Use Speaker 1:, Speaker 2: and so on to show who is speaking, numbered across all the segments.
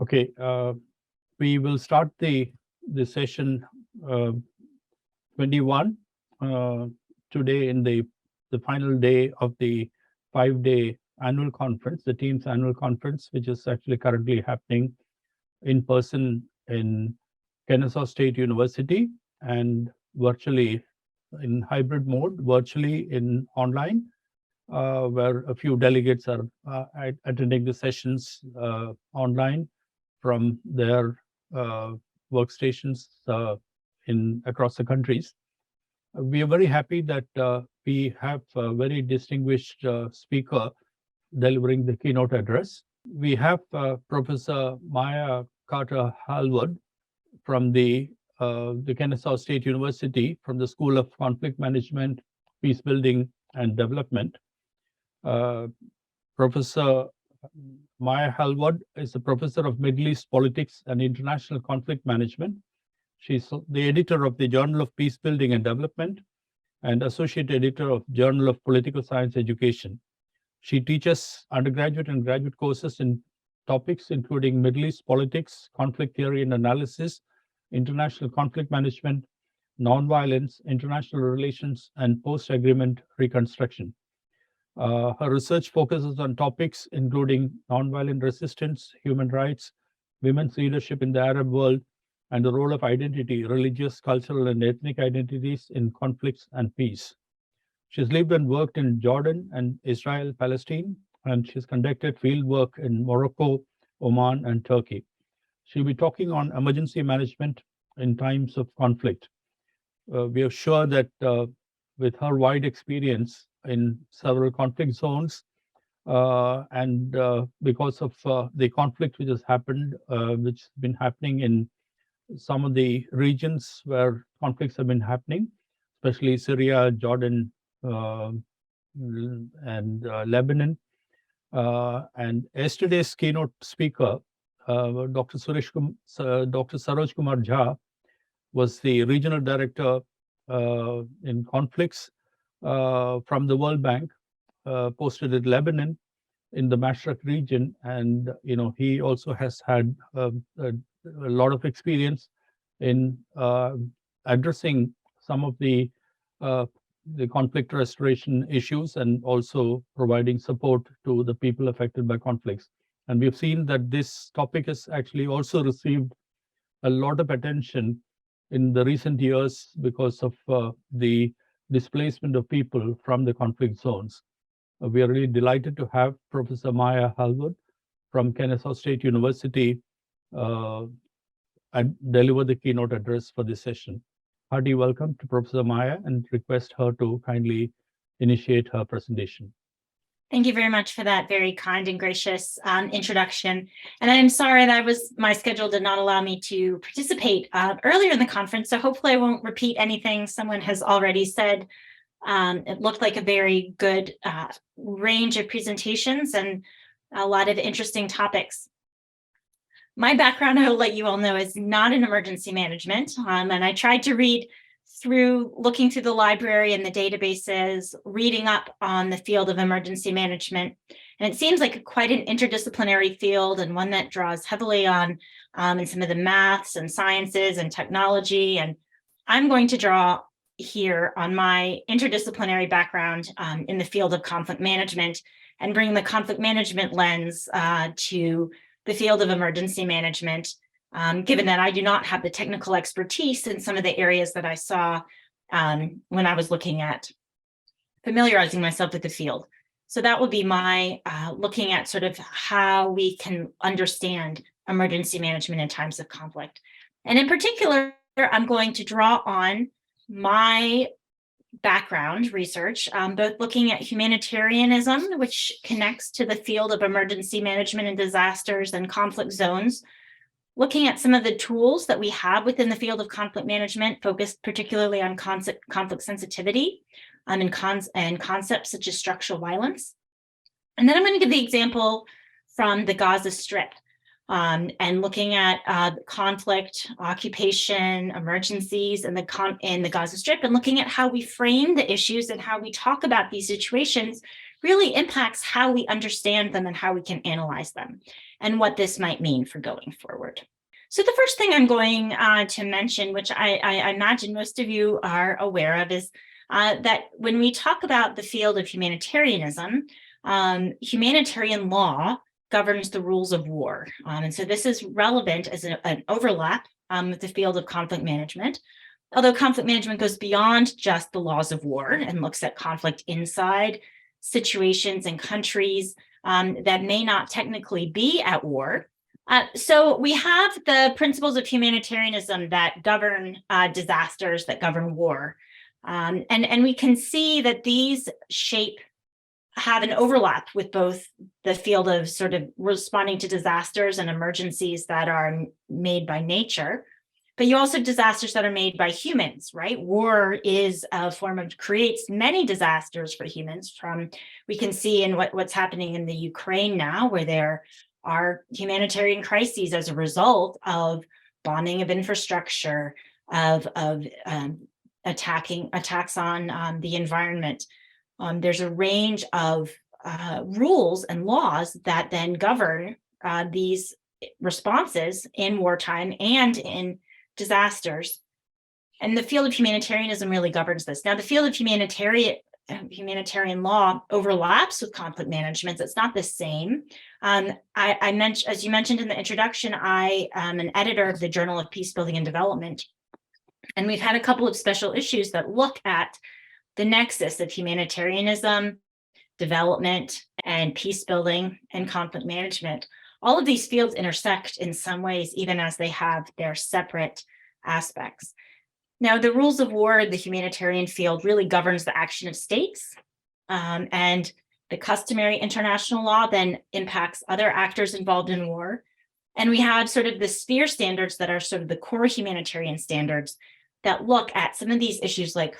Speaker 1: Okay, we will start the session 21 uh, today in the final day of the 5-day annual conference, the TIEMS annual conference, which is actually currently happening in person in Kennesaw State University and virtually in hybrid mode, virtually in online, where a few delegates are attending the sessions online from their uh, workstations in across the countries. We are very happy that we have a very distinguished speaker delivering the keynote address. We have Professor Maya Carter Halwood from the Kennesaw State University, from the School of Conflict Management, Peace Building, and Development. Uh, Professor Maya Halwood is a professor of Middle East politics and international conflict management. She's the editor of the Journal of Peace Building and Development and associate editor of Journal of Political Science Education. She teaches undergraduate and graduate courses in topics including Middle East politics, conflict theory and analysis, international conflict management, nonviolence, international relations, and post-agreement reconstruction. Her research focuses on topics including nonviolent resistance, human rights, women's leadership in the Arab world, and the role of identity, religious, cultural, and ethnic identities in conflicts and peace. She's lived and worked in Jordan and Israel, Palestine, and she's conducted field work in Morocco, Oman, and Turkey. She'll be talking on emergency management in times of conflict. We are sure that with her wide experience in several conflict zones, and because of the conflict which has happened, which has been happening in some of the regions where conflicts have been happening, especially Syria, Jordan, and Lebanon. And yesterday's keynote speaker, Dr. Saroj Kumar Jha, was the regional director in conflicts from the World Bank, posted in Lebanon in the Mashraq region, and he also has had a lot of experience in addressing some of the conflict restoration issues and also providing support to the people affected by conflicts. And we've seen that this topic has actually also received a lot of attention in the recent years because of the displacement of people from the conflict zones. We are really delighted to have Professor Maya Halwood from Kennesaw State University and deliver the keynote address for this session. Hearty welcome to Professor Maya and request her to kindly initiate her presentation.
Speaker 2: Thank you very much for that very kind and gracious introduction. And I'm sorry that my schedule did not allow me to participate earlier in the conference, so hopefully I won't repeat anything someone has already said. It looked like a very good range of presentations and a lot of interesting topics. My background, I will let you all know, is not in emergency management, and I tried to read through looking through the library and the databases, reading up on the field of emergency management. And it seems like quite an interdisciplinary field and one that draws heavily on in some of the maths and sciences and technology. And I'm going to draw here on my interdisciplinary background in the field of conflict management and bring the conflict management lens to the field of emergency management, given that I do not have the technical expertise in some of the areas that I saw when I was looking at familiarizing myself with the field. So that will be my looking at sort of how we can understand emergency management in times of conflict. And in particular, I'm going to draw on my background research, both looking at humanitarianism, which connects to the field of emergency management and disasters and conflict zones, looking at some of the tools that we have within the field of conflict management, focused particularly on conflict sensitivity and concepts such as structural violence. And then I'm going to give the example from the Gaza Strip and looking at conflict, occupation, emergencies in the Gaza Strip, and looking at how we frame the issues and how we talk about these situations really impacts how we understand them and how we can analyze them, and what this might mean for going forward. So the first thing I'm going to mention, which I imagine most of you are aware of, is that when we talk about the field of humanitarianism, humanitarian law governs the rules of war. And so this is relevant as an overlap with the field of conflict management. Although conflict management goes beyond just the laws of war and looks at conflict inside situations and countries that may not technically be at war. So we have the principles of humanitarianism that govern disasters, that govern war. And we can see that these have an overlap with both the field of sort of responding to disasters and emergencies that are made by nature, but you also have disasters that are made by humans, right? War is a form of, creates many disasters for humans. We can see in what's happening in the Ukraine now, where there are humanitarian crises as a result of bombing of infrastructure, of attacks on the environment. There's a range of rules and laws that then govern these responses in wartime and in disasters. And the field of humanitarianism really governs this. Now, the field of humanitarian law overlaps with conflict management. It's not the same. I mentioned, as you mentioned in the introduction, I am an editor of the Journal of Peacebuilding and Development. And we've had a couple of special issues that look at the nexus of humanitarianism, development, and peace building and conflict management. All of these fields intersect in some ways, even as they have their separate aspects. Now, the rules of war, the humanitarian field, really governs the action of states, and the customary international law then impacts other actors involved in war. And we have sort of the sphere standards that are sort of the core humanitarian standards that look at some of these issues like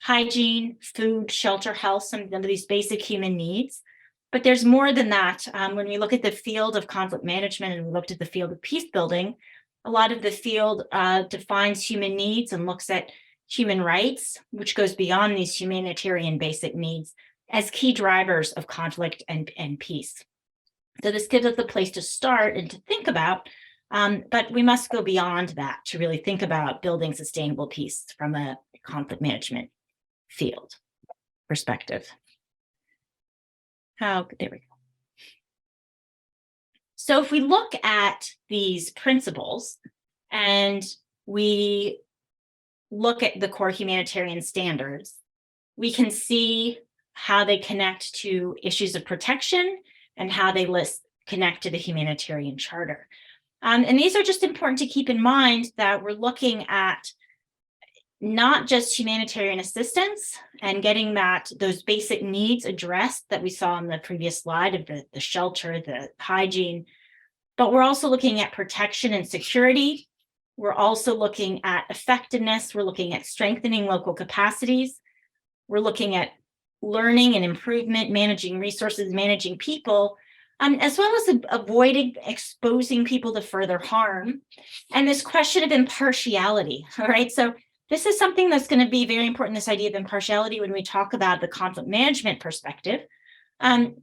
Speaker 2: hygiene, food, shelter, health, some of these basic human needs. But there's more than that. When we look at the field of conflict management and we looked at the field of peace building, a lot of the field defines human needs and looks at human rights, which goes beyond these humanitarian basic needs, as key drivers of conflict and peace. So this gives us a place to start and to think about, but we must go beyond that to really think about building sustainable peace from a conflict management field perspective. There we go. So if we look at these principles and we look at the core humanitarian standards, we can see how they connect to issues of protection and how they connect to the humanitarian charter. And these are just important to keep in mind, that we're looking at not just humanitarian assistance and getting those basic needs addressed that we saw in the previous slide of the shelter, the hygiene, but we're also looking at protection and security. We're also looking at effectiveness. We're looking at strengthening local capacities. We're looking at learning and improvement, managing resources, managing people, as well as avoiding exposing people to further harm. And this question of impartiality, all right? So this is something that's going to be very important, this idea of impartiality, when we talk about the conflict management perspective,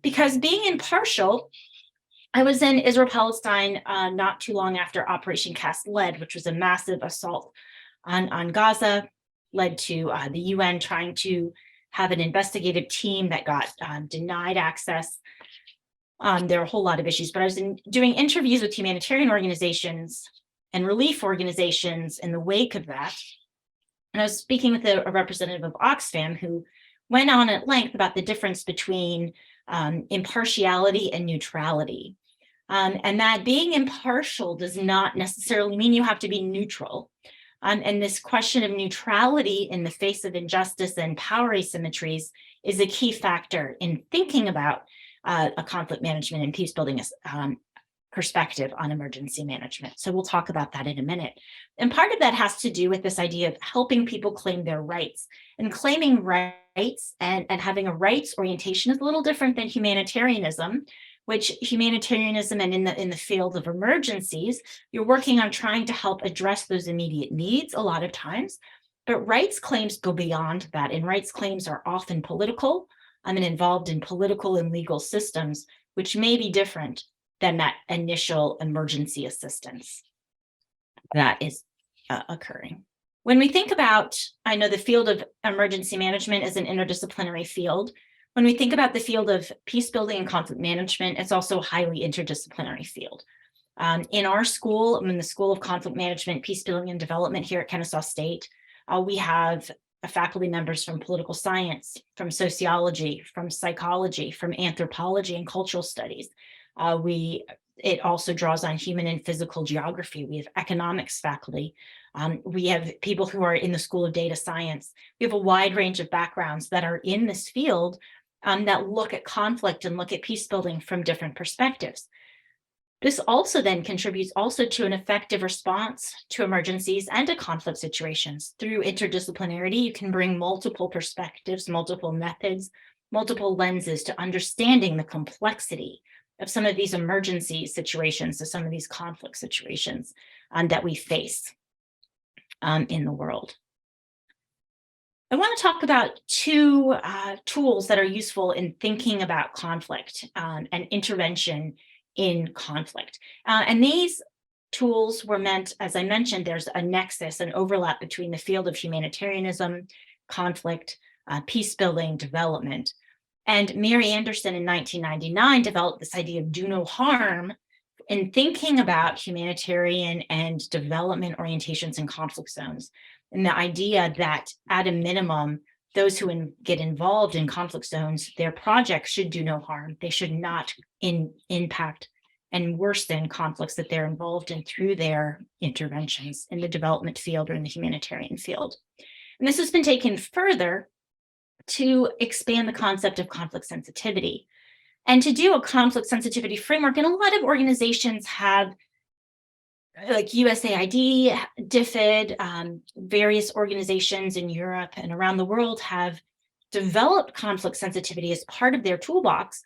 Speaker 2: because being impartial, I was in Israel-Palestine not too long after Operation Cast Lead, which was a massive assault on Gaza, led to the UN trying to have an investigative team that got denied access. There are a whole lot of issues, but I was doing interviews with humanitarian organizations and relief organizations in the wake of that. And I was speaking with a representative of Oxfam who went on at length about the difference between impartiality and neutrality. And that being impartial does not necessarily mean you have to be neutral. And this question of neutrality in the face of injustice and power asymmetries is a key factor in thinking about a conflict management and peace building perspective on emergency management. So we'll talk about that in a minute. And part of that has to do with this idea of helping people claim their rights. And claiming rights and having a rights orientation is a little different than humanitarianism, which humanitarianism and in the field of emergencies, you're working on trying to help address those immediate needs a lot of times. But rights claims go beyond that, and rights claims are often political. and involved in political and legal systems, which may be different than that initial emergency assistance that is occurring. When we think about, I know the field of emergency management is an interdisciplinary field. When we think about the field of peace building and conflict management, it's also a highly interdisciplinary field. In our school, in the School of Conflict Management, Peace Building and Development here at Kennesaw State, we have faculty members from political science, from sociology, from psychology, from anthropology and cultural studies. It also draws on human and physical geography. We have economics faculty. We have people who are in the School of Data Science. We have a wide range of backgrounds that are in this field that look at conflict and look at peace building from different perspectives. This also then contributes also to an effective response to emergencies and to conflict situations. Through interdisciplinarity, you can bring multiple perspectives, multiple methods, multiple lenses to understanding the complexity of some of these emergency situations, to some of these conflict situations that we face in the world. I want to talk about two tools that are useful in thinking about conflict and intervention in conflict. And these tools were meant, as I mentioned, there's a nexus, an overlap between the field of humanitarianism, conflict, peace building, development. And Mary Anderson in 1999 developed this idea of do no harm in thinking about humanitarian and development orientations in conflict zones. And the idea that at a minimum, those who get involved in conflict zones, their projects should do no harm. They should not impact and worsen conflicts that they're involved in through their interventions in the development field or in the humanitarian field. And this has been taken further to expand the concept of conflict sensitivity and to do a conflict sensitivity framework. And a lot of organizations have, like USAID, DFID, various organizations in Europe and around the world have developed conflict sensitivity as part of their toolbox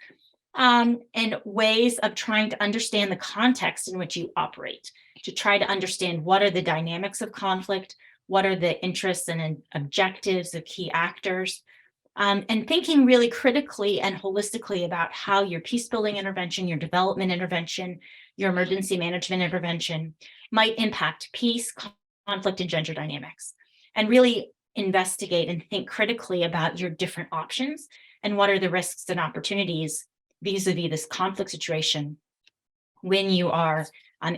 Speaker 2: and ways of trying to understand the context in which you operate, to try to understand what are the dynamics of conflict, what are the interests and objectives of key actors, and thinking really critically and holistically about how your peace building intervention, your development intervention, your emergency management intervention might impact peace, conflict, and gender dynamics, and really investigate and think critically about your different options and what are the risks and opportunities vis-a-vis this conflict situation when you are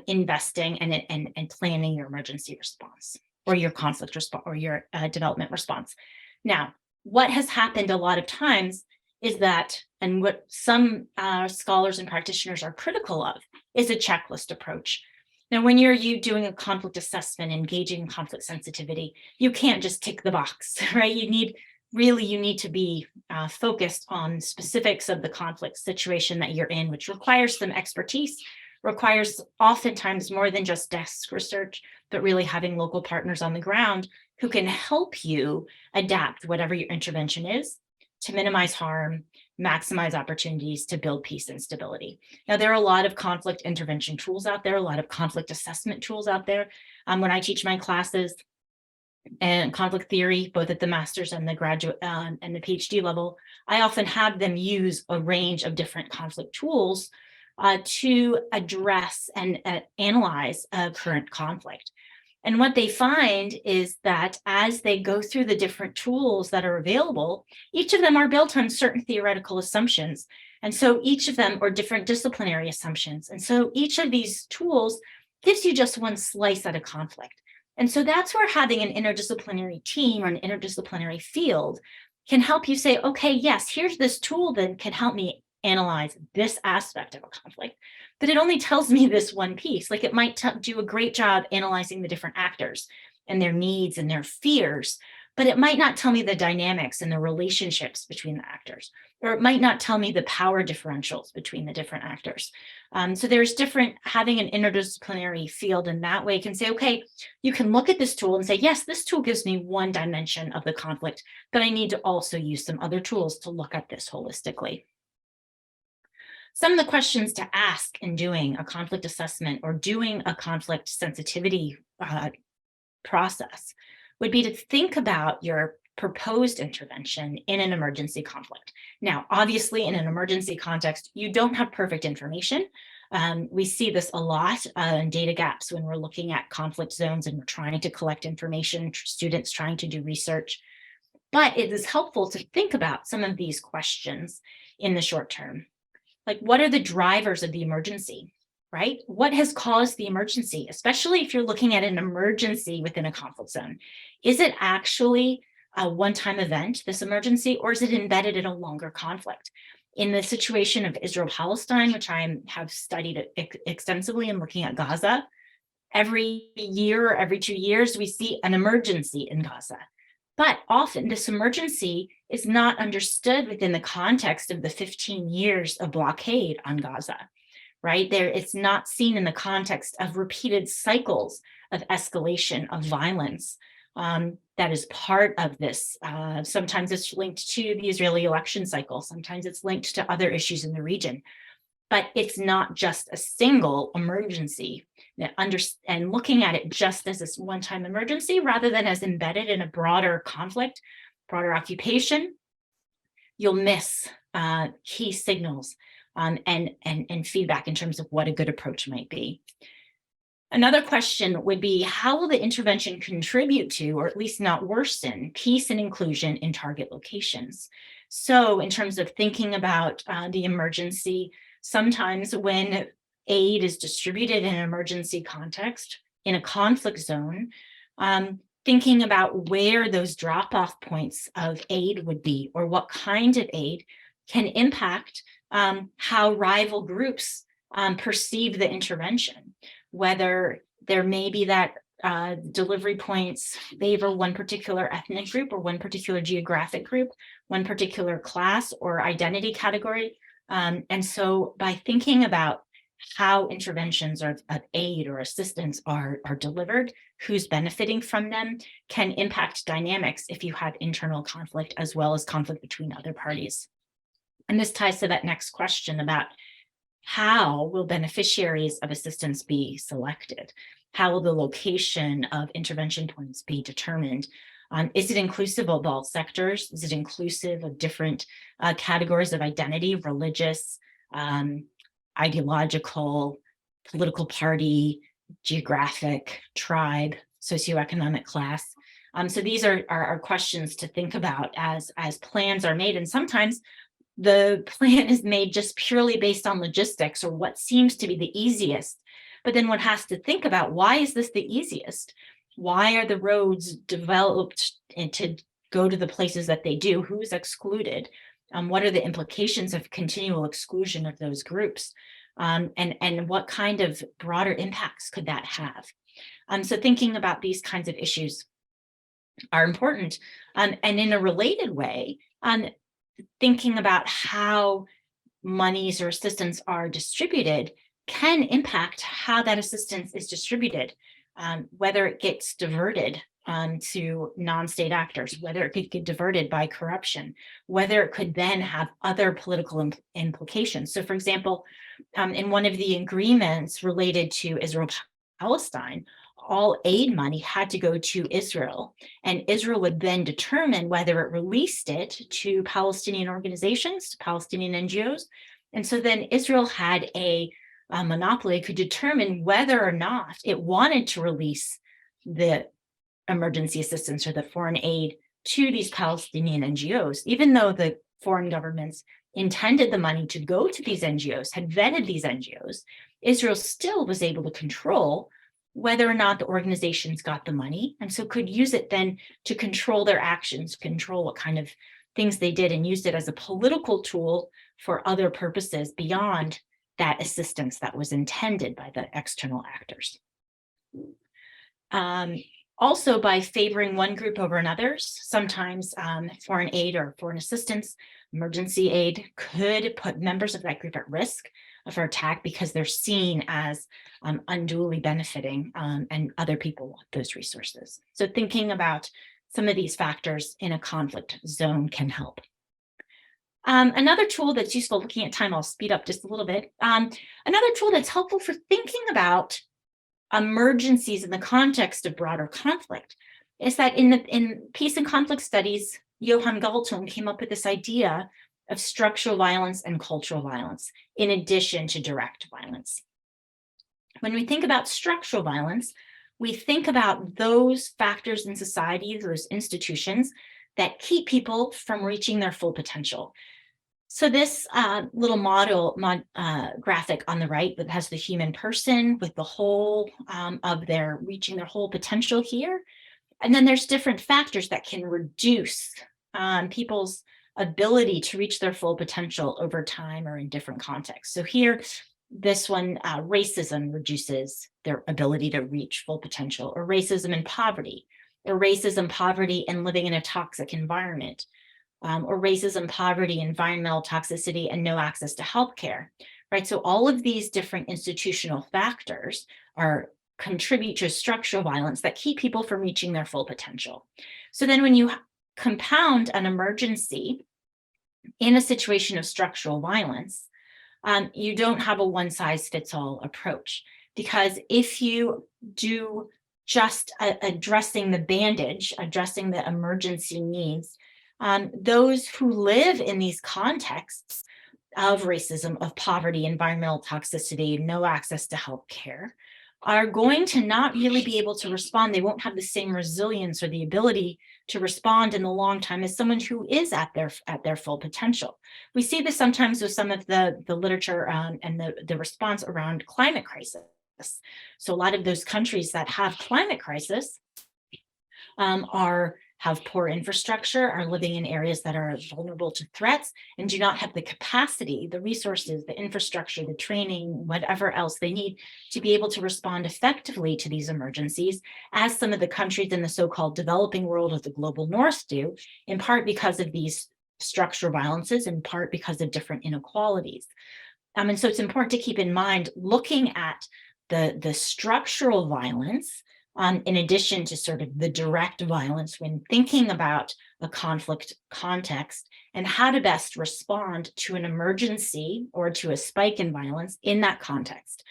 Speaker 2: investing and planning your emergency response or your conflict response or your development response. Now, what has happened a lot of times is that, and what some scholars and practitioners are critical of, is a checklist approach. Now, when you're doing a conflict assessment, engaging in conflict sensitivity, you can't just tick the box, right? You need to be focused on specifics of the conflict situation that you're in, which requires some expertise, requires oftentimes more than just desk research, but really having local partners on the ground who can help you adapt whatever your intervention is to minimize harm, maximize opportunities to build peace and stability. Now, there are a lot of conflict intervention tools out there, a lot of conflict assessment tools out there. When I teach my classes and conflict theory, both at the master's and the graduate and the PhD level, I often have them use a range of different conflict tools to address and analyze a current conflict. And what they find is that as they go through the different tools that are available, each of them are built on certain theoretical assumptions. And so each of them are different disciplinary assumptions. And so each of these tools gives you just one slice at a conflict. And so that's where having an interdisciplinary team or an interdisciplinary field can help you say, okay, yes, here's this tool that can help me analyze this aspect of a conflict, but it only tells me this one piece. Like it might do a great job analyzing the different actors and their needs and their fears, but it might not tell me the dynamics and the relationships between the actors, or it might not tell me the power differentials between the different actors. So there's having an interdisciplinary field in that way can say, okay, you can look at this tool and say, yes, this tool gives me one dimension of the conflict, but I need to also use some other tools to look at this holistically. Some of the questions to ask in doing a conflict assessment or doing a conflict sensitivity process would be to think about your proposed intervention in an emergency conflict. Now, obviously, in an emergency context, you don't have perfect information. We see this a lot in data gaps when we're looking at conflict zones and we're trying to collect information, students trying to do research. But it is helpful to think about some of these questions in the short term. Like, what are the drivers of the emergency, right? What has caused the emergency, especially if you're looking at an emergency within a conflict zone? Is it actually a one-time event, this emergency, or is it embedded in a longer conflict? In the situation of Israel-Palestine, which I have studied extensively in looking at Gaza, every year or every 2 years, we see an emergency in Gaza. But often this emergency is not understood within the context of the 15 years of blockade on Gaza, right? It's not seen in the context of repeated cycles of escalation of violence that is part of this. Sometimes it's linked to the Israeli election cycle. Sometimes it's linked to other issues in the region. But it's not just a single emergency, and looking at it just as this one-time emergency rather than as embedded in a broader conflict, broader occupation, you'll miss key signals and feedback in terms of what a good approach might be. Another question would be, how will the intervention contribute to, or at least not worsen, peace and inclusion in target locations? So in terms of thinking about the emergency, sometimes when aid is distributed in an emergency context, in a conflict zone, thinking about where those drop-off points of aid would be, or what kind of aid can impact how rival groups perceive the intervention, whether there may be that delivery points favor one particular ethnic group or one particular geographic group, one particular class or identity category. And so by thinking about how interventions of aid or assistance are delivered, who's benefiting from them, can impact dynamics if you have internal conflict as well as conflict between other parties. And this ties to that next question about how will beneficiaries of assistance be selected? How will the location of intervention points be determined? Is it inclusive of all sectors? Is it inclusive of different categories of identity, religious, ideological, political party, geographic, tribe, socioeconomic class? So these are questions to think about as plans are made. And sometimes the plan is made just purely based on logistics or what seems to be the easiest. But then one has to think about, why is this the easiest? Why are the roads developed to go to the places that they do? Who's excluded? What are the implications of continual exclusion of those groups? And what kind of broader impacts could that have? So thinking about these kinds of issues are important. And in a related way, thinking about how monies or assistance are distributed can impact how that assistance is distributed, whether it gets diverted to non-state actors, whether it could get diverted by corruption, whether it could then have other political implications. So for example, in one of the agreements related to Israel-Palestine, all aid money had to go to Israel, and Israel would then determine whether it released it to Palestinian organizations, to Palestinian NGOs. And so then Israel had a monopoly, could determine whether or not it wanted to release the emergency assistance or the foreign aid to these Palestinian NGOs, even though the foreign governments intended the money to go to these NGOs, had vetted these NGOs. Israel still was able to control whether or not the organizations got the money, and so could use it then to control their actions, control what kind of things they did, and used it as a political tool for other purposes beyond that assistance that was intended by the external actors. Also, by favoring one group over another's, sometimes foreign aid or foreign assistance, emergency aid could put members of that group at risk for attack because they're seen as unduly benefiting and other people want those resources. So thinking about some of these factors in a conflict zone can help. Another tool that's useful, looking at time, I'll speed up just a little bit. Another tool that's helpful for thinking about emergencies in the context of broader conflict is that in peace and conflict studies, Johan Galtung came up with this idea of structural violence and cultural violence, in addition to direct violence. When we think about structural violence, we think about those factors in society, those institutions that keep people from reaching their full potential. So this little graphic on the right that has the human person with the whole of their reaching their whole potential here. And then there's different factors that can reduce people's ability to reach their full potential over time or in different contexts. So here, this one, racism reduces their ability to reach full potential, or racism and poverty, or racism, poverty, and living in a toxic environment, or racism, poverty, environmental toxicity, and no access to healthcare, right? So all of these different institutional factors contribute to structural violence that keep people from reaching their full potential. So then when you compound an emergency in a situation of structural violence, you don't have a one-size-fits-all approach, because if you do just addressing the bandage, addressing the emergency needs, those who live in these contexts of racism, of poverty, environmental toxicity, no access to health care, are going to not really be able to respond. They won't have the same resilience or the ability to respond in the long time as someone who is at their full potential. We see this sometimes with some of the literature and the response around climate crisis. So a lot of those countries that have climate crisis have poor infrastructure, are living in areas that are vulnerable to threats, and do not have the capacity, the resources, the infrastructure, the training, whatever else they need to be able to respond effectively to these emergencies, as some of the countries in the so-called developing world of the global north do, in part because of these structural violences, in part because of different inequalities. And so it's important to keep in mind, looking at the structural violence, in addition to sort of the direct violence, when thinking about a conflict context and how to best respond to an emergency or to a spike in violence in that context.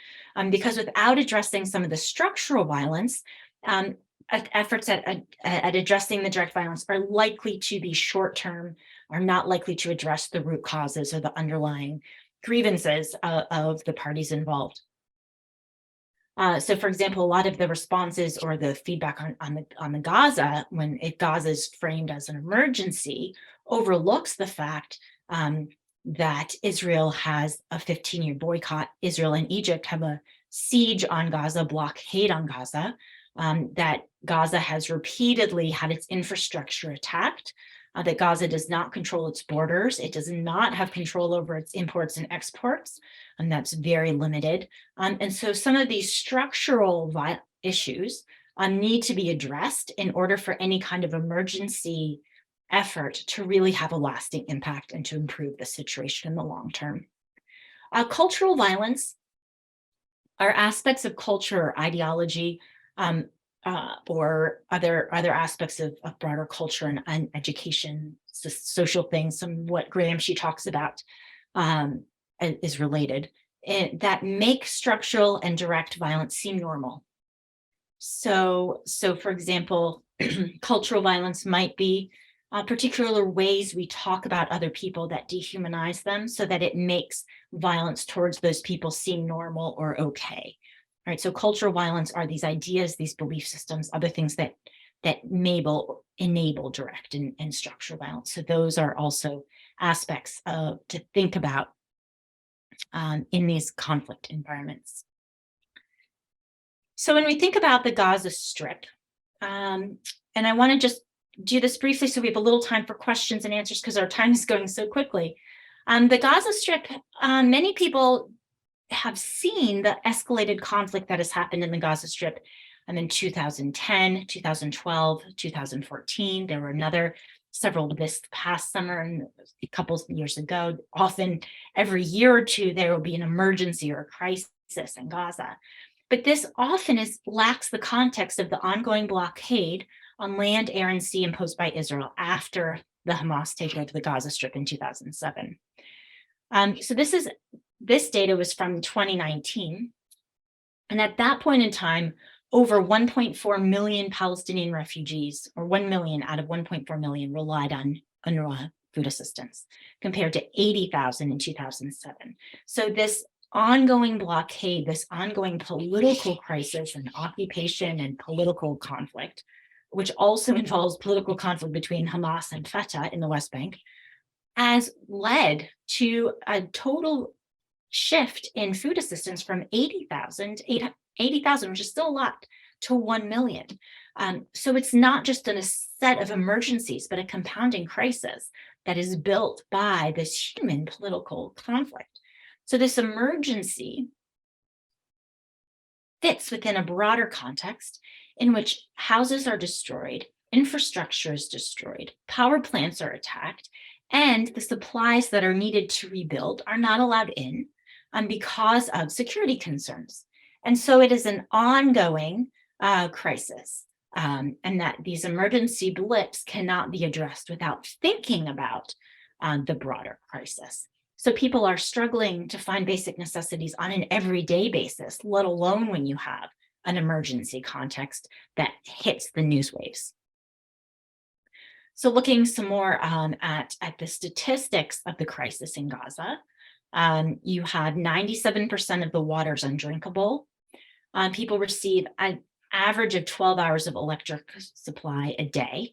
Speaker 2: Because without addressing some of the structural violence, efforts at addressing the direct violence are likely to be short-term, are not likely to address the root causes or the underlying grievances of the parties involved. So, for example, a lot of the responses or the feedback on the Gaza, if Gaza is framed as an emergency, overlooks the fact that Israel has a 15-year boycott. Israel and Egypt have a siege on Gaza, blockade on Gaza, that Gaza has repeatedly had its infrastructure attacked, that Gaza does not control its borders. It does not have control over its imports and exports, and that's very limited. And so some of these structural issues need to be addressed in order for any kind of emergency effort to really have a lasting impact and to improve the situation in the long term. Cultural violence are aspects of culture or ideology, or other aspects of broader culture and education, social things, some what Gramsci talks about is related, and that make structural and direct violence seem normal. So for example, cultural violence might be particular ways we talk about other people that dehumanize them, so that it makes violence towards those people seem normal or okay. Right, so cultural violence are these ideas, these belief systems, other things that enable direct and structural violence. So those are also aspects to think about in these conflict environments. So when we think about the Gaza Strip, and I want to just do this briefly so we have a little time for questions and answers because our time is going so quickly. The Gaza Strip, many people have seen the escalated conflict that has happened in the Gaza Strip. And in 2010, 2012, 2014, there were several this past summer and a couple of years ago. Often every year or two, there will be an emergency or a crisis in Gaza. But this often lacks the context of the ongoing blockade on land, air, and sea imposed by Israel after the Hamas takeover of the Gaza Strip in 2007. So this data was from 2019. And at that point in time, over 1.4 million Palestinian refugees, or 1 million out of 1.4 million, relied on UNRWA food assistance, compared to 80,000 in 2007. So this ongoing blockade, this ongoing political crisis and occupation and political conflict, which also involves political conflict between Hamas and Fatah in the West Bank, has led to a total shift in food assistance from 80,000, which is still a lot, to 1 million. So it's not just a set of emergencies, but a compounding crisis that is built by this human political conflict. So this emergency fits within a broader context in which houses are destroyed, infrastructure is destroyed, power plants are attacked, and the supplies that are needed to rebuild are not allowed in because of security concerns. And so it is an ongoing crisis, and that these emergency blips cannot be addressed without thinking about the broader crisis. So people are struggling to find basic necessities on an everyday basis, let alone when you have an emergency context that hits the news waves. So looking some more at the statistics of the crisis in Gaza, you have 97% of the water's undrinkable. People receive an average of 12 hours of electric supply a day.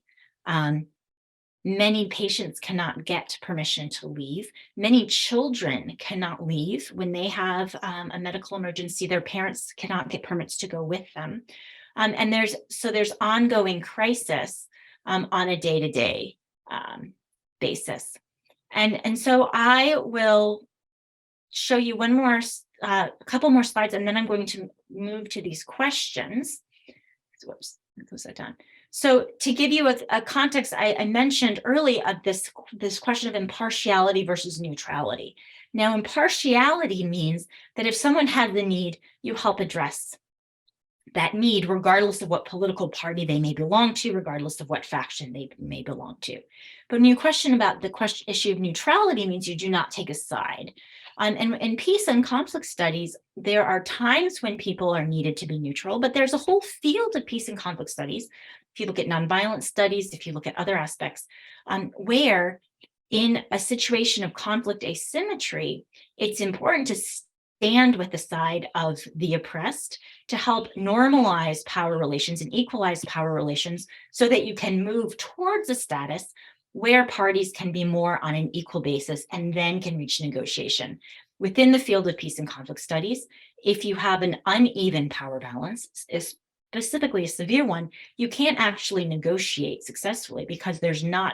Speaker 2: Many patients cannot get permission to leave. Many children cannot leave when they have a medical emergency. Their parents cannot get permits to go with them. And there's ongoing crisis on a day-to-day basis. And so I will show you a couple more slides, and then I'm going to move to these questions. Whoops, close that down. So to give you a context, I mentioned early of this question of impartiality versus neutrality. Now, impartiality means that if someone has the need, you help address that need, regardless of what political party they may belong to, regardless of what faction they may belong to. But when you question about the issue of neutrality, means you do not take a side. And in peace and conflict studies, there are times when people are needed to be neutral, but there's a whole field of peace and conflict studies. If you look at nonviolent studies, if you look at other aspects, where in a situation of conflict asymmetry, it's important to stand with the side of the oppressed to help normalize power relations and equalize power relations so that you can move towards a status where parties can be more on an equal basis and then can reach negotiation. Within the field of peace and conflict studies, if you have an uneven power balance, specifically a severe one, you can't actually negotiate successfully because you're not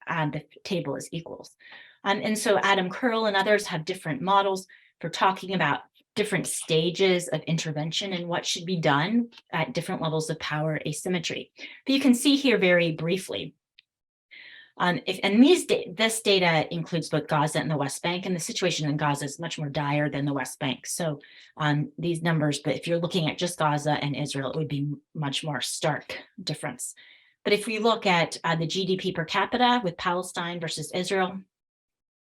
Speaker 2: at the table as equals. And so Adam Curl and others have different models for talking about different stages of intervention and what should be done at different levels of power asymmetry. But you can see here very briefly, this data includes both Gaza and the West Bank, and the situation in Gaza is much more dire than the West Bank. So these numbers, but if you're looking at just Gaza and Israel, it would be much more stark difference. But if we look at the GDP per capita with Palestine versus Israel, a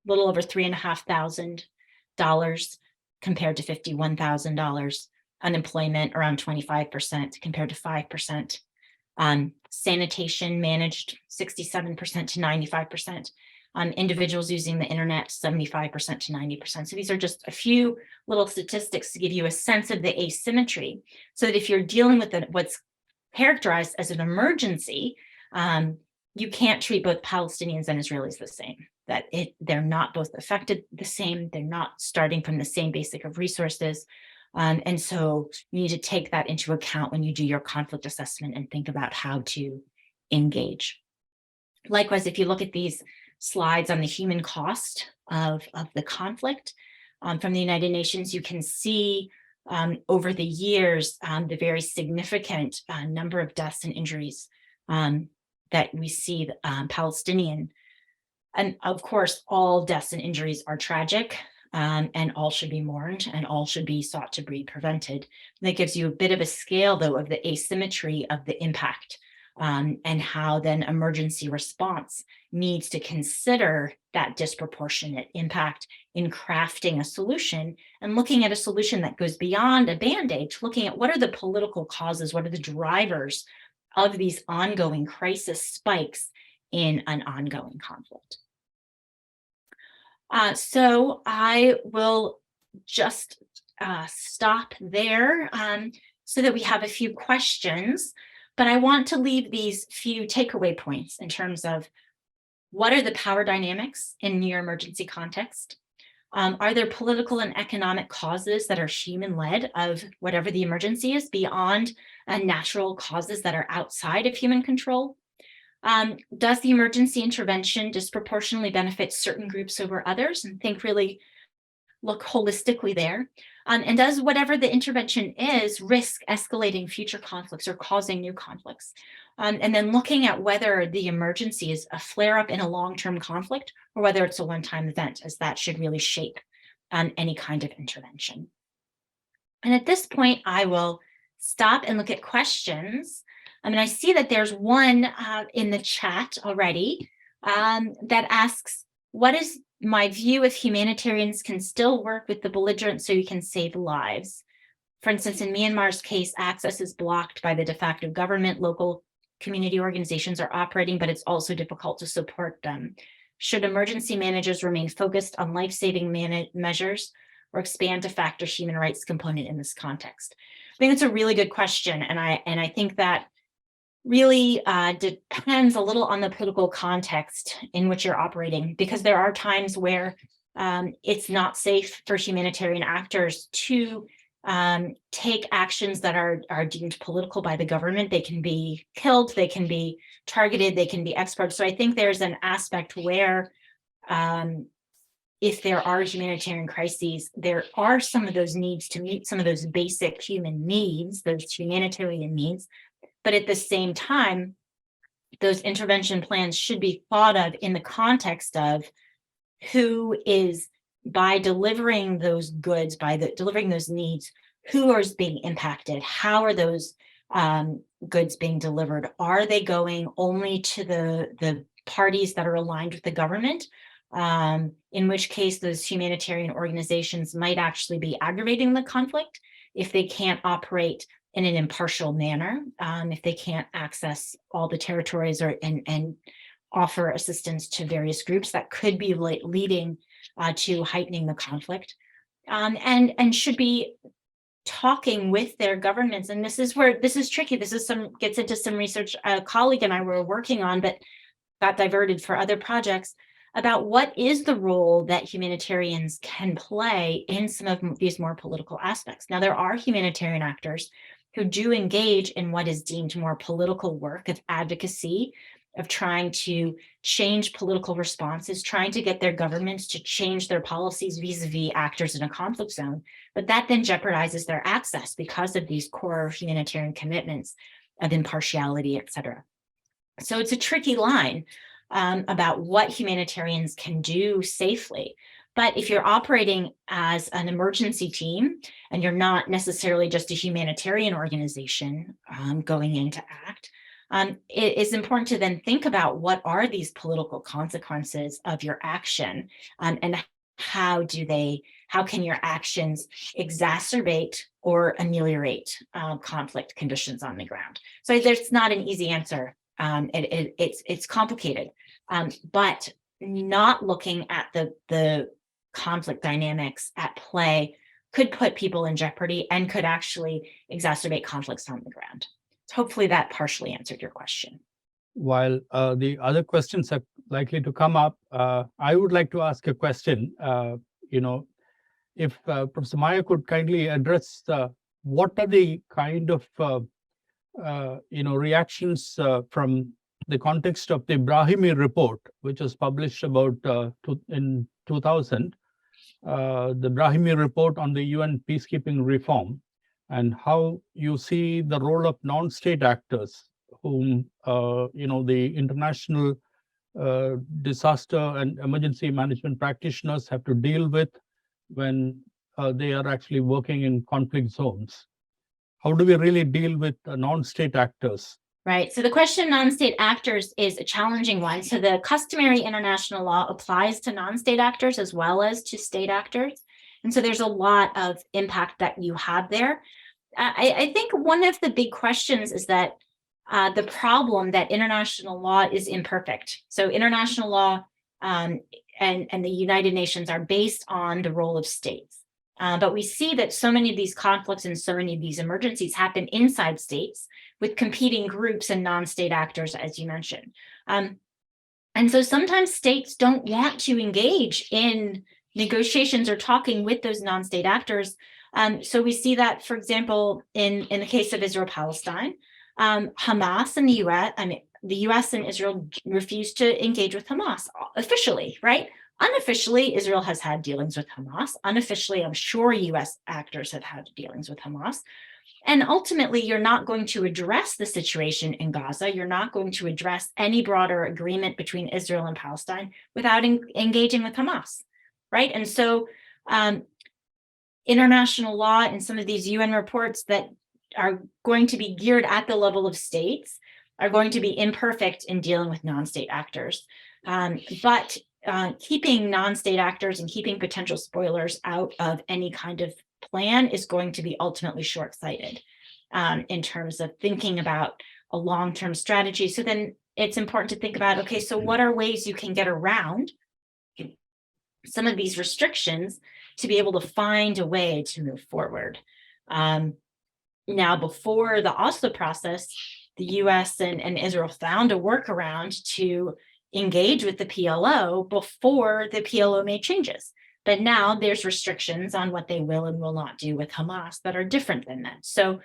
Speaker 2: little over $3,500 compared to $51,000. Unemployment around 25% compared to 5%. Sanitation managed 67% to 95%. Individuals using the internet, 75% to 90%. So these are just a few little statistics to give you a sense of the asymmetry, so that if you're dealing with what's characterized as an emergency, you can't treat both Palestinians and Israelis the same. They're not both affected the same. They're not starting from the same basic of resources. And so you need to take that into account when you do your conflict assessment and think about how to engage. Likewise, if you look at these slides on the human cost of the conflict from the United Nations, you can see over the years the very significant number of deaths and injuries that we see Palestinian. And of course, all deaths and injuries are tragic. And all should be mourned and all should be sought to be prevented. And that gives you a bit of a scale, though, of the asymmetry of the impact and how then emergency response needs to consider that disproportionate impact in crafting a solution and looking at a solution that goes beyond a band-aid to looking at what are the political causes, what are the drivers of these ongoing crisis spikes in an ongoing conflict. So I will just stop there so that we have a few questions, but I want to leave these few takeaway points in terms of what are the power dynamics in near emergency context? Are there political and economic causes that are human-led of whatever the emergency is beyond natural causes that are outside of human control? Does the emergency intervention disproportionately benefit certain groups over others? And look holistically there. And does whatever the intervention is risk escalating future conflicts or causing new conflicts? And then looking at whether the emergency is a flare-up in a long-term conflict or whether it's a one-time event, as that should really shape any kind of intervention. And at this point, I will stop and look at questions. I see that there's one in the chat already that asks, what is my view if humanitarians can still work with the belligerents so you can save lives? For instance, in Myanmar's case, access is blocked by the de facto government. Local community organizations are operating, but it's also difficult to support them. Should emergency managers remain focused on life-saving measures or expand to factor human rights component in this context? I think it's a really good question, and I think that really depends a little on the political context in which you're operating, because there are times where it's not safe for humanitarian actors to take actions that are deemed political by the government. They can be killed, they can be targeted, they can be exported. So I think there's an aspect where if there are humanitarian crises, there are some of those needs to meet some of those basic human needs, those humanitarian needs. But at the same time, those intervention plans should be thought of in the context of who is, by delivering those goods, delivering those needs, who is being impacted? How are those goods being delivered? Are they going only to the parties that are aligned with the government? In which case those humanitarian organizations might actually be aggravating the conflict if they can't operate in an impartial manner, if they can't access all the territories and offer assistance to various groups that could be leading to heightening the conflict, and should be talking with their governments. And this is where this is tricky. This is gets into some research a colleague and I were working on, but got diverted for other projects, about what is the role that humanitarians can play in some of these more political aspects. Now, there are humanitarian actors who do engage in what is deemed more political work of advocacy, of trying to change political responses, trying to get their governments to change their policies vis-a-vis actors in a conflict zone. But that then jeopardizes their access because of these core humanitarian commitments of impartiality, et cetera. So it's a tricky line about what humanitarians can do safely. But if you're operating as an emergency team and you're not necessarily just a humanitarian organization going in to act, it is important to then think about what are these political consequences of your action, and how can your actions exacerbate or ameliorate conflict conditions on the ground. So there's not an easy answer. It's complicated, but not looking at the conflict dynamics at play could put people in jeopardy and could actually exacerbate conflicts on the ground. So hopefully that partially answered your question.
Speaker 1: While the other questions are likely to come up, I would like to ask a question. If Professor Maya could kindly address what are the kind of reactions from the context of the Brahimi report, which was published about in 2000, the Brahimi report on the UN peacekeeping reform, and how you see the role of non-state actors, whom the international disaster and emergency management practitioners have to deal with when they are actually working in conflict zones. How do we really deal with non-state actors
Speaker 2: Right. So the question of non-state actors is a challenging one. So the customary international law applies to non-state actors as well as to state actors. And so there's a lot of impact that you have there. I think one of the big questions is that the problem that international law is imperfect. So international law and the United Nations are based on the role of states. But we see that so many of these conflicts and so many of these emergencies happen inside states with competing groups and non-state actors, as you mentioned. And so sometimes states don't want to engage in negotiations or talking with those non-state actors. So we see that, for example, in the case of Israel-Palestine, Hamas and the US and Israel refused to engage with Hamas officially, right? Unofficially, Israel has had dealings with Hamas. Unofficially, I'm sure US actors have had dealings with Hamas. And ultimately, you're not going to address the situation in Gaza. You're not going to address any broader agreement between Israel and Palestine without engaging with Hamas, right? And so international law and some of these UN reports that are going to be geared at the level of states are going to be imperfect in dealing with non-state actors. But keeping non-state actors and keeping potential spoilers out of any kind of plan is going to be ultimately short-sighted in terms of thinking about a long-term strategy. So then it's important to think about, okay, so what are ways you can get around some of these restrictions to be able to find a way to move forward? Now, before the Oslo process, the US and Israel found a workaround to engage with the PLO before the PLO made changes. But now there's restrictions on what they will and will not do with Hamas that are different than that. So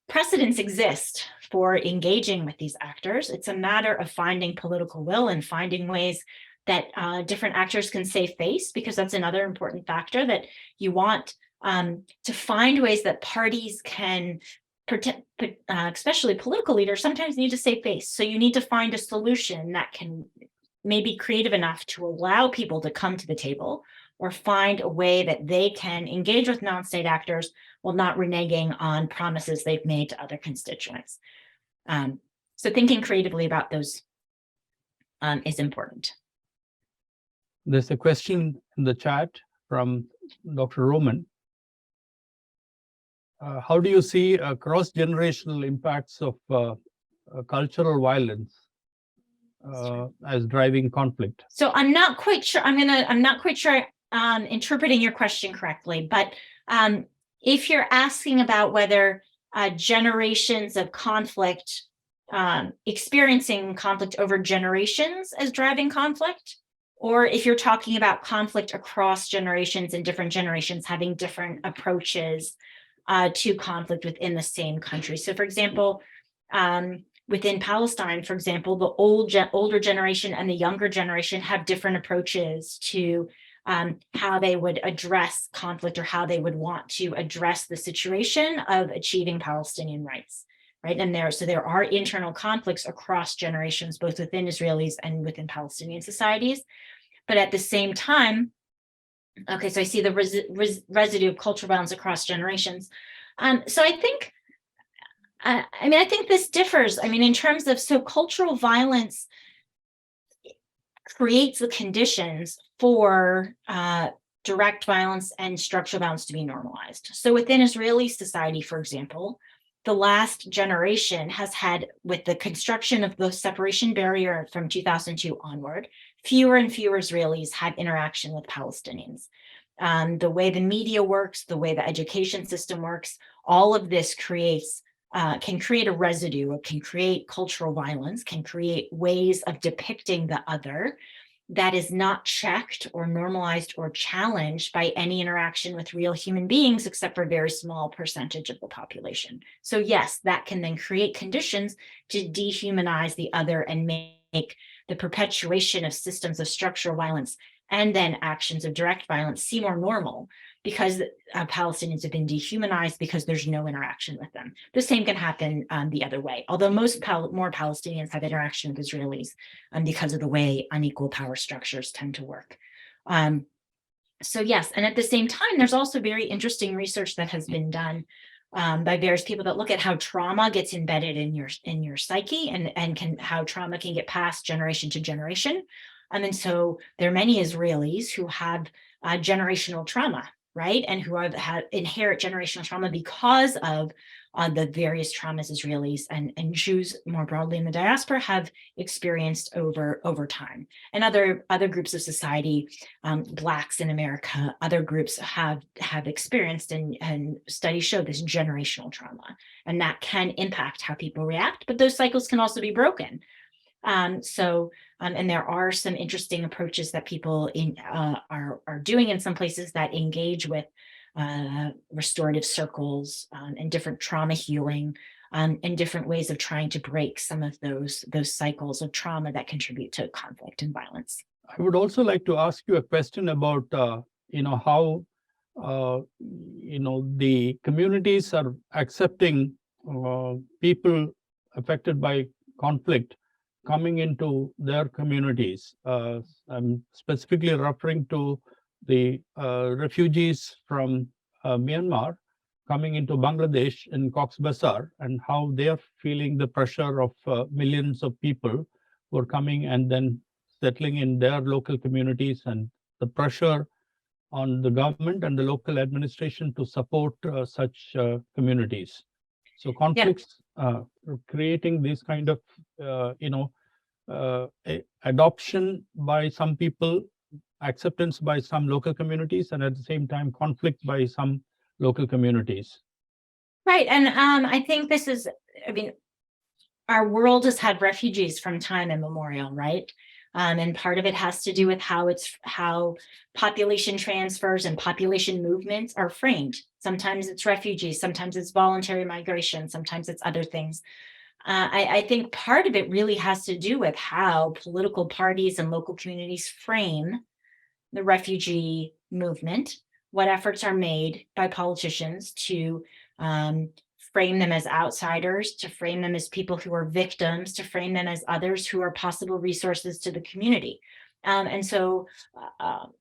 Speaker 2: precedents exist for engaging with these actors. It's a matter of finding political will and finding ways that different actors can save face, because that's another important factor, that you want to find ways that parties can protect, especially political leaders, sometimes need to save face. So you need to find a solution that can maybe creative enough to allow people to come to the table, or find a way that they can engage with non-state actors while not reneging on promises they've made to other constituents. So thinking creatively about those is important.
Speaker 1: There's a question in the chat from Dr. Roman. How do you see cross-generational impacts of cultural violence as driving conflict?
Speaker 2: So I'm not quite sure. I'm not quite sure interpreting your question correctly. But if you're asking about whether generations of conflict, experiencing conflict over generations as driving conflict, or if you're talking about conflict across generations and different generations having different approaches to conflict within the same country. So, for example, within Palestine, for example, the older generation and the younger generation have different approaches to how they would address conflict, or how they would want to address the situation of achieving Palestinian rights, right? And there are internal conflicts across generations, both within Israelis and within Palestinian societies. But at the same time, okay, so I see the residue of cultural violence across generations. So I think, I think this differs. In terms of, so cultural violence creates the conditions for direct violence and structural violence to be normalized. So within Israeli society, for example, the last generation has had, with the construction of the separation barrier from 2002 onward, fewer and fewer Israelis had interaction with Palestinians. The way the media works, the way the education system works, all of this can create a residue, can create cultural violence, can create ways of depicting the other that is not checked or normalized or challenged by any interaction with real human beings, except for a very small percentage of the population. So yes, that can then create conditions to dehumanize the other and make the perpetuation of systems of structural violence and then actions of direct violence seem more normal, because Palestinians have been dehumanized because there's no interaction with them. The same can happen the other way, although more Palestinians have interaction with Israelis because of the way unequal power structures tend to work. So yes, and at the same time, there's also very interesting research that has been done by various people that look at how trauma gets embedded in your psyche, and how trauma can get passed generation to generation. And so there are many Israelis who have generational trauma, right? And who inherit generational trauma because of the various traumas Israelis and Jews more broadly in the diaspora have experienced over time. And other groups of society, Blacks in America, other groups have experienced, and studies show this generational trauma, and that can impact how people react. But those cycles can also be broken. And there are some interesting approaches that people are doing in some places that engage with restorative circles and different trauma healing, and different ways of trying to break some of those cycles of trauma that contribute to conflict and violence.
Speaker 1: I would also like to ask you a question about how the communities are accepting people affected by conflict coming into their communities. I'm specifically referring to the refugees from Myanmar coming into Bangladesh in Cox's Bazar, and how they're feeling the pressure of millions of people who are coming and then settling in their local communities, and the pressure on the government and the local administration to support such communities. So conflicts creating these kind of adoption by some people, acceptance by some local communities, and at the same time conflict by some local communities.
Speaker 2: Right. And I think this is, our world has had refugees from time immemorial, right? And part of it has to do with how population transfers and population movements are framed. Sometimes it's refugees, sometimes it's voluntary migration, sometimes it's other things. I think part of it really has to do with how political parties and local communities frame the refugee movement, what efforts are made by politicians to frame them as outsiders, to frame them as people who are victims, to frame them as others who are possible resources to the community. And so,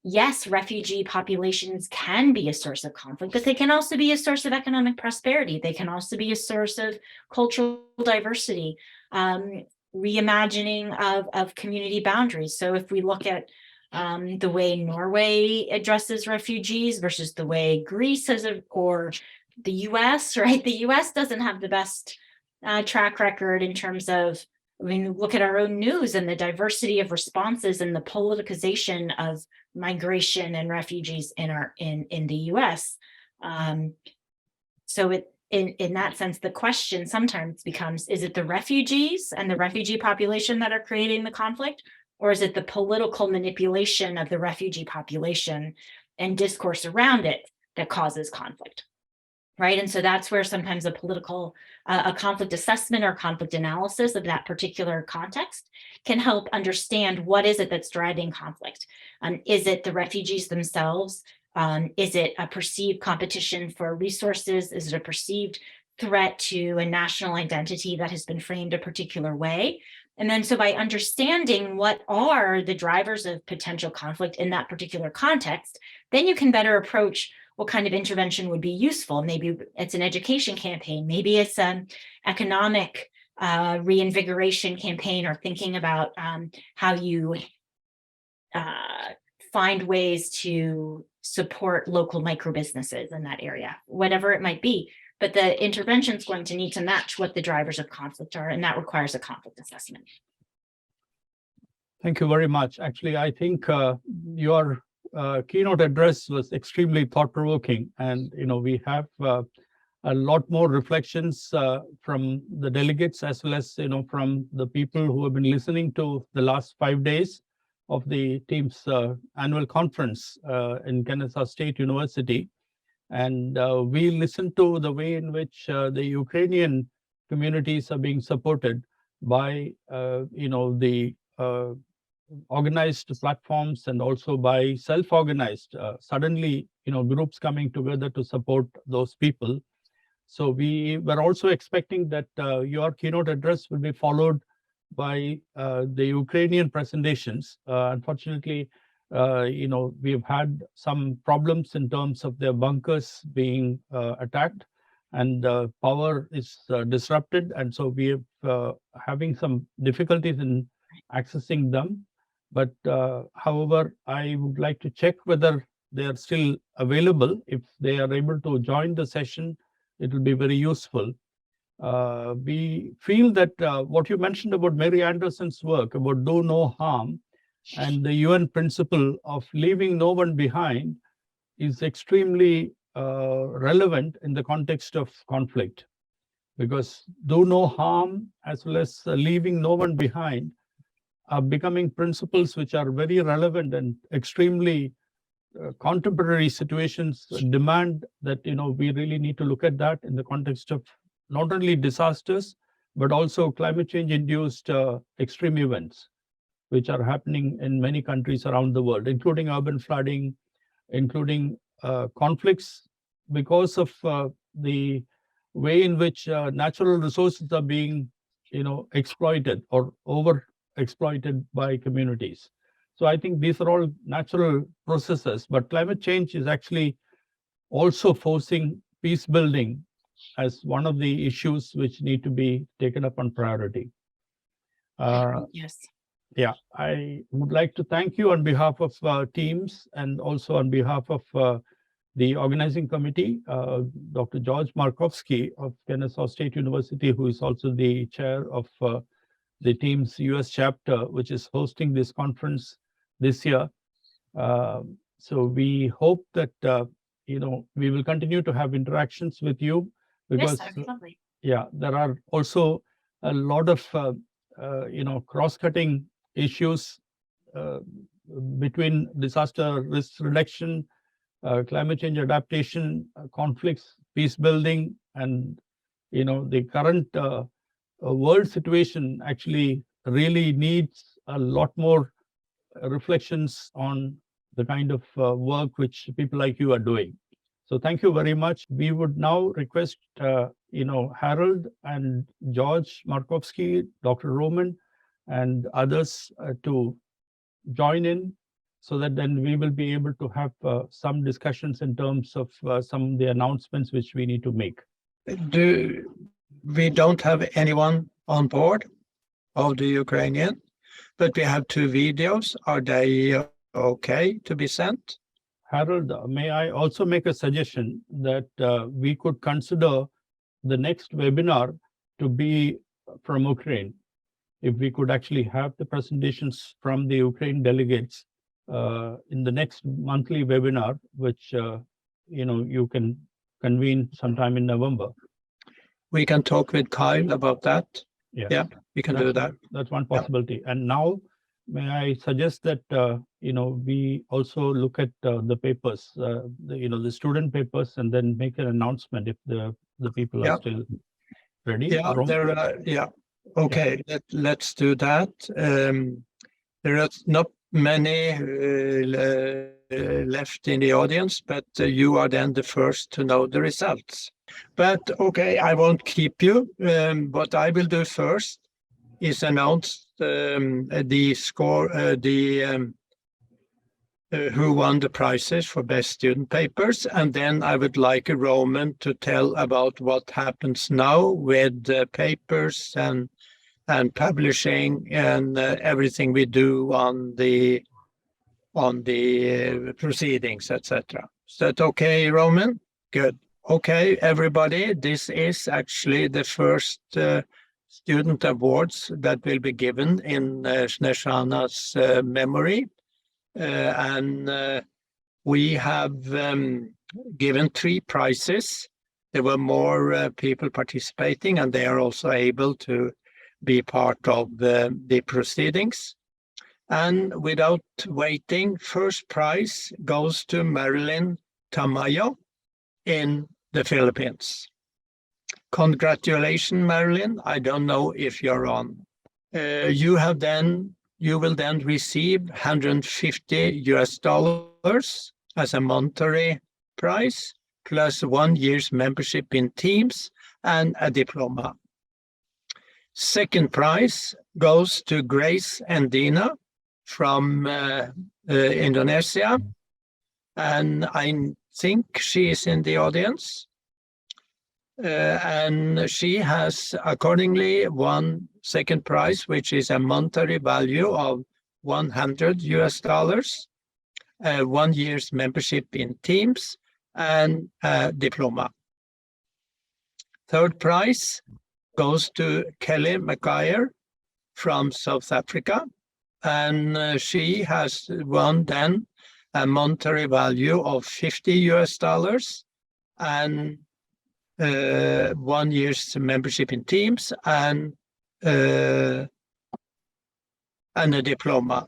Speaker 2: yes, refugee populations can be a source of conflict, but they can also be a source of economic prosperity. They can also be a source of cultural diversity, reimagining of community boundaries. So if we look at the way Norway addresses refugees versus the way Greece has, or the US, right? The US doesn't have the best track record in terms of, look at our own news and the diversity of responses and the politicization of migration and refugees in the US. So in that sense, the question sometimes becomes, is it the refugees and the refugee population that are creating the conflict? Or is it the political manipulation of the refugee population and discourse around it that causes conflict? Right. And so that's where sometimes a conflict assessment or conflict analysis of that particular context can help understand what is it that's driving conflict. Is it the refugees themselves? Is it a perceived competition for resources? Is it a perceived threat to a national identity that has been framed a particular way? And then so by understanding what are the drivers of potential conflict in that particular context, then you can better approach what kind of intervention would be useful. Maybe it's an education campaign. Maybe it's an economic reinvigoration campaign, or thinking about how you find ways to support local micro businesses in that area, whatever it might be. But the intervention is going to need to match what the drivers of conflict are, and that requires a conflict assessment.
Speaker 1: Thank you very much. Actually, I think your keynote address was extremely thought-provoking, and we have a lot more reflections from the delegates, as well as from the people who have been listening to the last 5 days of the TIEMS annual conference in Kennesaw State University. And we listened to the way in which the Ukrainian communities are being supported by the organized platforms, and also by self-organized suddenly groups coming together to support those people. So we were also expecting that your keynote address will be followed by the Ukrainian presentations. Unfortunately, we've had some problems in terms of their bunkers being attacked, and power is disrupted, and so we are having some difficulties in accessing them. But however, I would like to check whether they are still available. If they are able to join the session, it will be very useful. We feel that what you mentioned about Mary Anderson's work about do no harm and the UN principle of leaving no one behind is extremely relevant in the context of conflict, because do no harm as well as leaving no one behind are becoming principles which are very relevant, and extremely contemporary situations demand that we really need to look at that in the context of not only disasters but also climate change induced extreme events which are happening in many countries around the world, including urban flooding, including conflicts because of the way in which natural resources are being exploited or over exploited by communities. So I think these are all natural processes, but climate change is actually also forcing peace building as one of the issues which need to be taken up on priority.
Speaker 2: Yes.
Speaker 1: Yeah, I would like to thank you on behalf of TIEMS and also on behalf of the organizing committee, Dr. George Markowski of Kennesaw State University, who is also the chair of the TIEMS US chapter, which is hosting this conference this year. So we hope that we will continue to have interactions with you, because
Speaker 2: Yes, that would be lovely.
Speaker 1: yeah, there are also a lot of cross-cutting issues between disaster risk reduction, climate change adaptation, conflicts, peace building, and the current world situation actually really needs a lot more reflections on the kind of work which people like you are doing. So thank you very much. We would now request Harold and George Markowski, Dr. Roman, and others to join in, so that then we will be able to have some discussions in terms of some of the announcements which we need to make.
Speaker 3: We don't have anyone on board of the Ukrainian, but we have 2 videos. Are they okay to be sent?
Speaker 1: Harold, may I also make a suggestion that we could consider the next webinar to be from Ukraine? If we could actually have the presentations from the Ukraine delegates in the next monthly webinar, which you can convene sometime in November.
Speaker 3: We can talk with Kyle about that.
Speaker 1: Yes.
Speaker 3: Yeah, we can do that.
Speaker 1: That's one possibility. And now, may I suggest that we also look at the papers, the student papers, and then make an announcement if the people are still ready.
Speaker 3: Yeah, okay. Let's do that. There are not many left in the audience, but you are then the first to know the results. But okay, I won't keep you. What I will do first is announce the score, who won the prizes for best student papers, and then I would like Roman to tell about what happens now with the papers and publishing and everything we do on the proceedings, etc. Is that okay, Roman? Good. Okay, everybody, this is actually the first student awards that will be given in Snezhana's memory. And we have given 3 prizes. There were more people participating, and they are also able to be part of the proceedings. And without waiting, first prize goes to Marilyn Tamayo in the Philippines. Congratulations, Marilyn. I don't know if you're on. You will then receive $150 as a monetary prize, plus 1 year's membership in TIEMS and a diploma. Second prize goes to Grace Andina from Indonesia, and I think she is in the audience. and she has accordingly won second prize, which is a monetary value of $100, 1 year's membership in TIEMS, and a diploma. Third prize goes to Kelly McGuire from South Africa, and she has won then a monetary value of $50 and 1 year's membership in TIEMS and a diploma.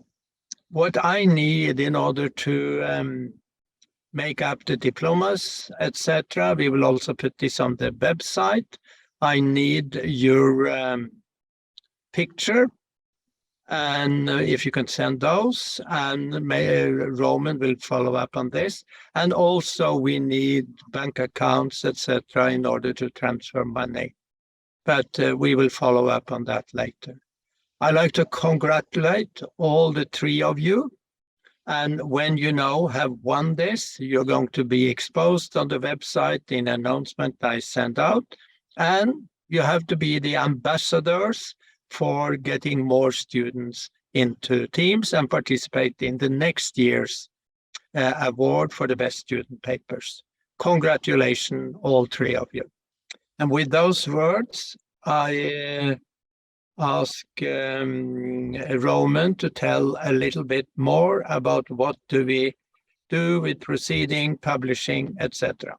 Speaker 3: What I need in order to make up the diplomas, etc., we will also put this on the website. I need your picture, and if you can send those, and Roman will follow up on this. And also we need bank accounts, etc., in order to transfer money. But we will follow up on that later. I'd like to congratulate all the three of you. And when you now have won this, you're going to be exposed on the website in announcement I send out. And you have to be the ambassadors for getting more students into TIEMS and participate in the next year's award for the best student papers. Congratulations, all three of you. And with those words, I ask Roman to tell a little bit more about what do we do with proceeding, publishing, etc.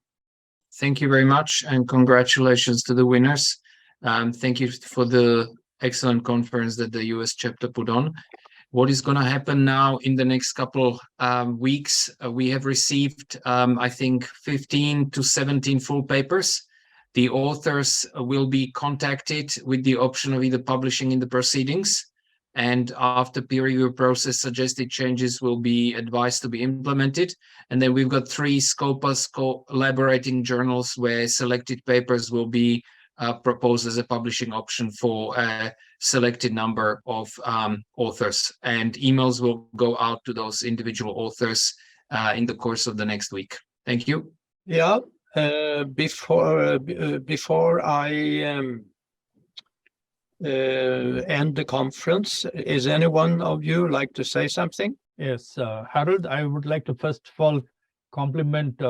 Speaker 4: Thank you very much, and congratulations to the winners. Thank you for the excellent conference that the US chapter put on. What is going to happen now in the next couple weeks? We have received, I think, 15 to 17 full papers. The authors will be contacted with the option of either publishing in the proceedings, and after peer review process, suggested changes will be advised to be implemented. And then we've got 3 Scopus collaborating journals where selected papers will be proposed as a publishing option for a selected number of authors, and emails will go out to those individual authors in the course of the next week. Thank you.
Speaker 3: Yeah, before I end the conference, is anyone of you like to say something?
Speaker 1: Yes, Harold, I would like to first of all compliment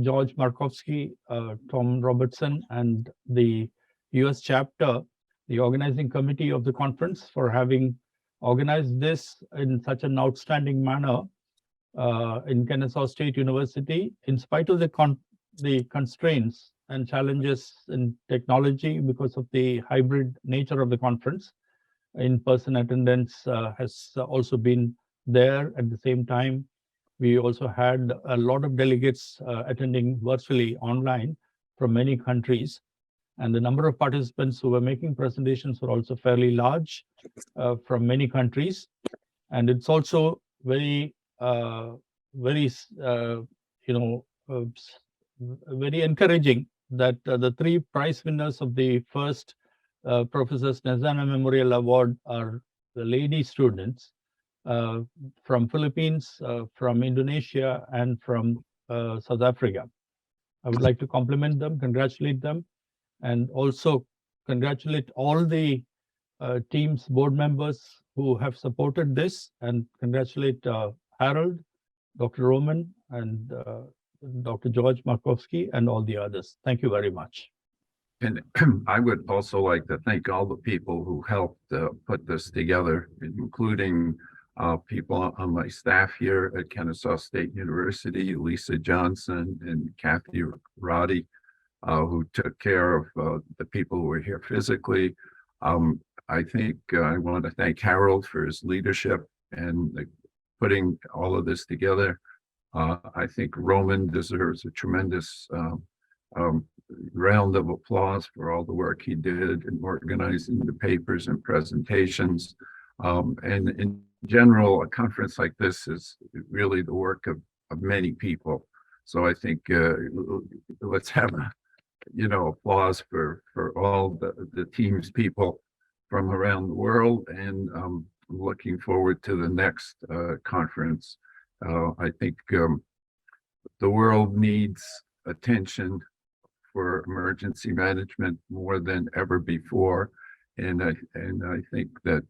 Speaker 1: George Markowski, Tom Robertson, and the US chapter, the organizing committee of the conference, for having organized this in such an outstanding manner in Kennesaw State University, in spite of the constraints and challenges in technology because of the hybrid nature of the conference. In-person attendance has also been there. At the same time, we also had a lot of delegates attending virtually online from many countries. And the number of participants who were making presentations were also fairly large from many countries. And it's also very, very encouraging that the 3 prize winners of the first Professor Snezana Memorial Award are the lady students from Philippines, from Indonesia, and from South Africa. I would like to compliment them, congratulate them, and also congratulate all the TIEMS board members who have supported this, and congratulate Harold, Dr. Roman, and Dr. George Markowski, and all the others. Thank you very much.
Speaker 5: And I would also like to thank all the people who helped put this together, including people on my staff here at Kennesaw State University, Lisa Johnson and Kathy Roddy, who took care of the people who were here physically. I think I want to thank Harold for his leadership and putting all of this together. I think Roman deserves a tremendous round of applause for all the work he did in organizing the papers and presentations. And in general, a conference like this is really the work of many people. So I think let's have applause for all the TIEMS people from around the world, and looking forward to the next conference. I think the world needs attention for emergency management more than ever before. And I think that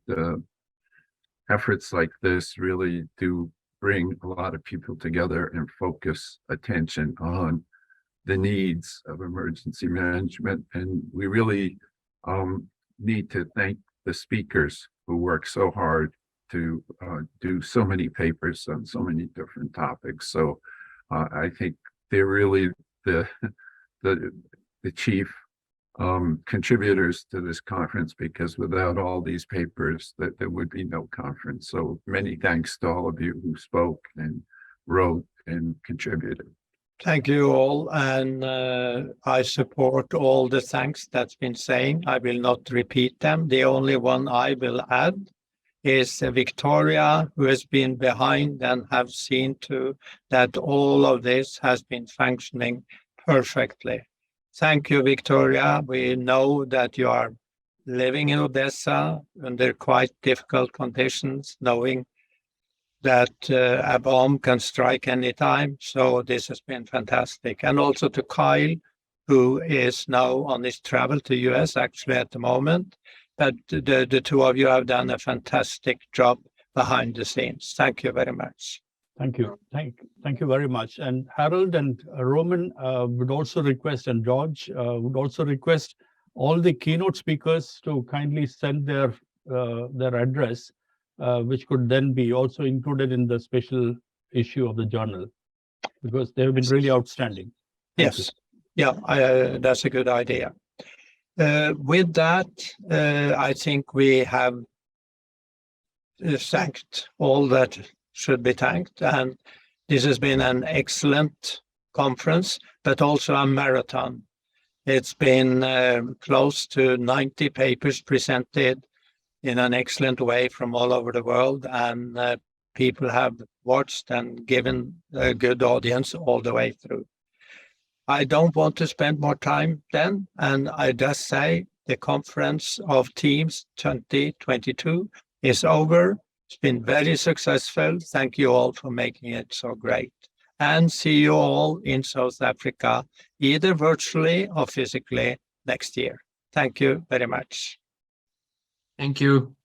Speaker 5: efforts like this really do bring a lot of people together and focus attention on the needs of emergency management. And we really need to thank the speakers who work so hard to do so many papers on so many different topics. So I think they're really the chief contributors to this conference, because without all these papers, that there would be no conference. So many thanks to all of you who spoke and wrote and contributed.
Speaker 3: Thank you all, and I support all the thanks that's been saying. I will not repeat them. The only one I will add is Victoria, who has been behind and have seen to that all of this has been functioning perfectly. Thank you, Victoria. We know that you are living in Odessa under quite difficult conditions, knowing that a bomb can strike anytime. So this has been fantastic. And also to Kyle, who is now on his travel to US actually at the moment. But the two of you have done a fantastic job behind the scenes. Thank you very much.
Speaker 1: Thank you. Thank you very much. And Harold and Roman would also request, and George would also request all the keynote speakers to kindly send their address, which could then be also included in the special issue of the journal, because they have been really outstanding. Thank
Speaker 3: Yes. You. Yeah, that's a good idea. With that, I think we have thanked all that should be thanked. And this has been an excellent conference, but also a marathon. It's been close to 90 papers presented in an excellent way from all over the world, and people have watched and given a good audience all the way through. I don't want to spend more time then, and I just say the conference of TIEMS 2022 is over. It's been very successful. Thank you all for making it so great. And see you all in South Africa, either virtually or physically next year. Thank you very much.
Speaker 4: Thank you.